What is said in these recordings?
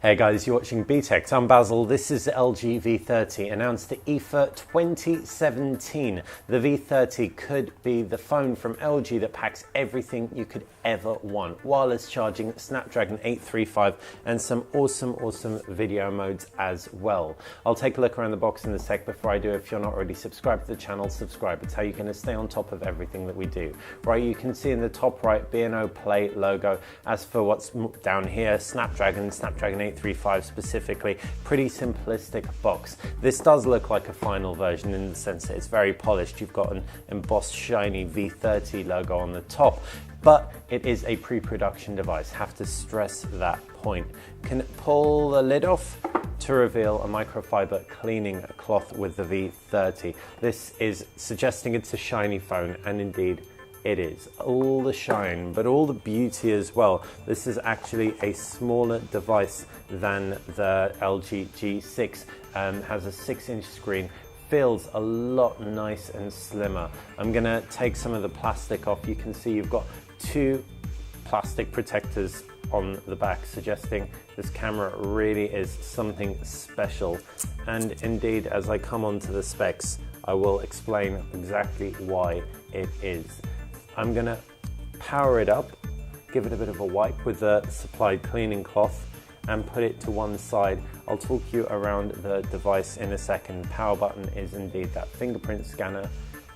Hey guys, you're watching B-Tech. I'm Basil. This is the LG V30, announced at IFA 2017. The V30 could be the phone from LG that packs everything you could ever want. Wireless charging, Snapdragon 835, and some awesome video modes as well. I'll take a look around the box in a sec. Before I do, if you're not already subscribed to the channel, subscribe. It's how you're going to stay on top of everything that we do. Right, you can see in the top right, B&O Play logo. As for what's down here, Snapdragon 835 specifically, pretty simplistic box. This does look like a final version in the sense that it's very polished. You've got an embossed shiny V30 logo on the top, but it is a pre-production device. Have to stress that point. Can pull the lid off to reveal a microfiber cleaning cloth with the V30. This is suggesting it's a shiny phone, and indeed it is. All the shine, but all the beauty as well. This is actually a smaller device than the LG G6. Has a 6-inch screen. Feels a lot nice and slimmer. I'm gonna take some of the plastic off. You can see you've got two plastic protectors on the back, suggesting this camera really is something special. And indeed, as I come onto the specs, I will explain exactly why it is. I'm gonna power it up, give it a bit of a wipe with the supplied cleaning cloth, and put it to one side. I'll talk you around the device in a second. Power button is indeed that fingerprint scanner.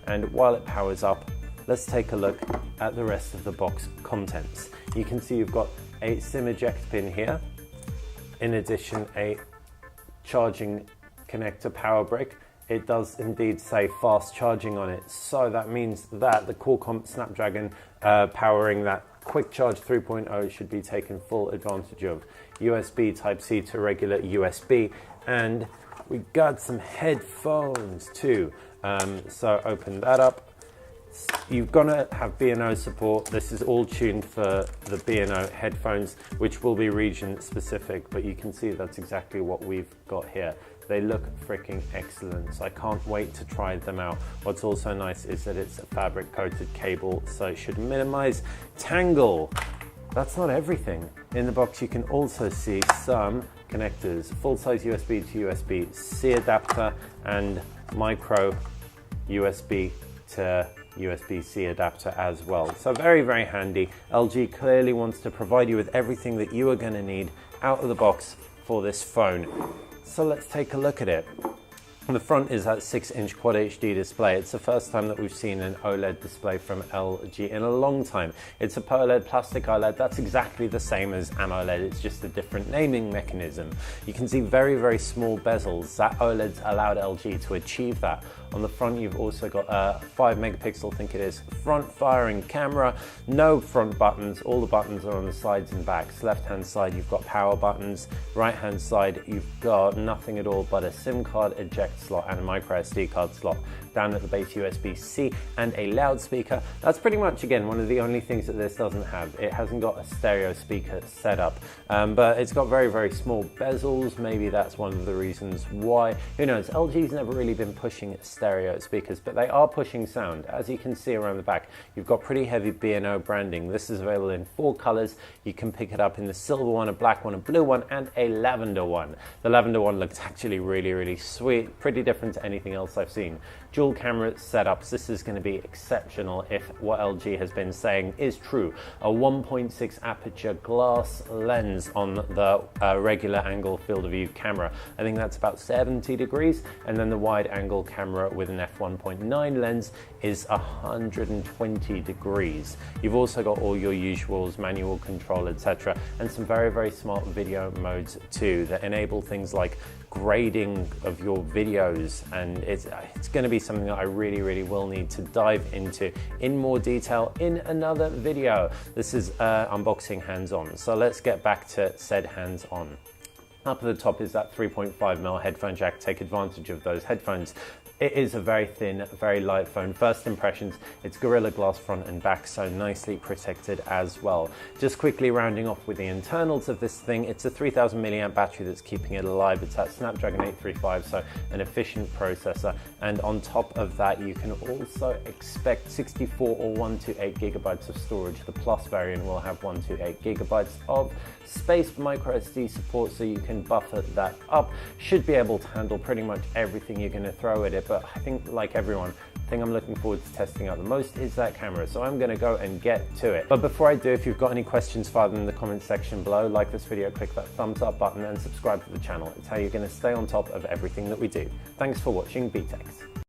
And while it powers up, let's take a look at the rest of the box contents. You can see you've got a SIM eject pin here. In addition, a charging connector power brick. It does indeed say fast charging on it, so that means that the Qualcomm Snapdragon powering that Quick Charge 3.0 should be taken full advantage of. USB Type-C to regular USB, and we got some headphones too. So open that up. You're gonna have B&O support. This is all tuned for the B&O headphones, which will be region specific, but you can see that's exactly what we've got here. They look freaking excellent, so I can't wait to try them out. What's also nice is that it's a fabric coated cable, so it should minimize tangle. That's not everything. In the box you can also see some connectors, full-size USB to USB-C adapter and micro USB to USB-C adapter as well. So very handy. LG clearly wants to provide you with everything that you are going to need out of the box for this phone. So let's take a look at it. On the front is that 6-inch Quad HD display. It's the first time that we've seen an OLED display from LG in a long time. It's a POLED plastic OLED. That's exactly the same as AMOLED. It's just a different naming mechanism. You can see very small bezels. That OLED's allowed LG to achieve that. On the front, you've also got a 5 megapixel, I think it is, front firing camera. No front buttons. All the buttons are on the sides and backs. Left-hand side, you've got power buttons. Right-hand side, you've got nothing at all but a SIM card eject slot and a micro SD card slot. Down at the base, USB-C and a loudspeaker. That's pretty much, again, one of the only things that this doesn't have. It hasn't got a stereo speaker setup, but it's got very small bezels. Maybe that's one of the reasons why. Who knows? LG's never really been pushing stereo speakers, but they are pushing sound. As you can see around the back, you've got pretty heavy B&O branding. This is available in 4 colors. You can pick it up in the silver one, a black one, a blue one, and a lavender one. The lavender one looks actually really sweet, pretty different to anything else I've seen. Dual camera setups. This is going to be exceptional if what LG has been saying is true. A 1.6 aperture glass lens on the regular angle field of view camera. I think that's about 70 degrees, and then the wide angle camera with an f1.9 lens is 120 degrees. You've also got all your usuals, manual control, etc., and some very smart video modes too that enable things like grading of your videos, and it's going to be something that I really will need to dive into in more detail in another video. This is unboxing hands-on, so let's get back to said hands-on. Up at the top is that 3.5mm headphone jack. Take advantage of those headphones. It is a very thin, very light phone. First impressions, it's Gorilla Glass front and back, so nicely protected as well. Just quickly rounding off with the internals of this thing, it's a 3000 milliamp battery that's keeping it alive. It's that Snapdragon 835, so an efficient processor. And on top of that, you can also expect 64 or 128 gigabytes of storage. The Plus variant will have 128 gigabytes of space for micro SD support, so you can buffer that up. Should be able to handle pretty much everything you're going to throw at it, but I think, like everyone, the thing I'm looking forward to testing out the most is that camera, so I'm going to go and get to it. But before I do, if you've got any questions, fire them in the comment section below. Like this video, click that thumbs up button and subscribe to the channel. It's how you're going to stay on top of everything that we do. Thanks for watching VTech.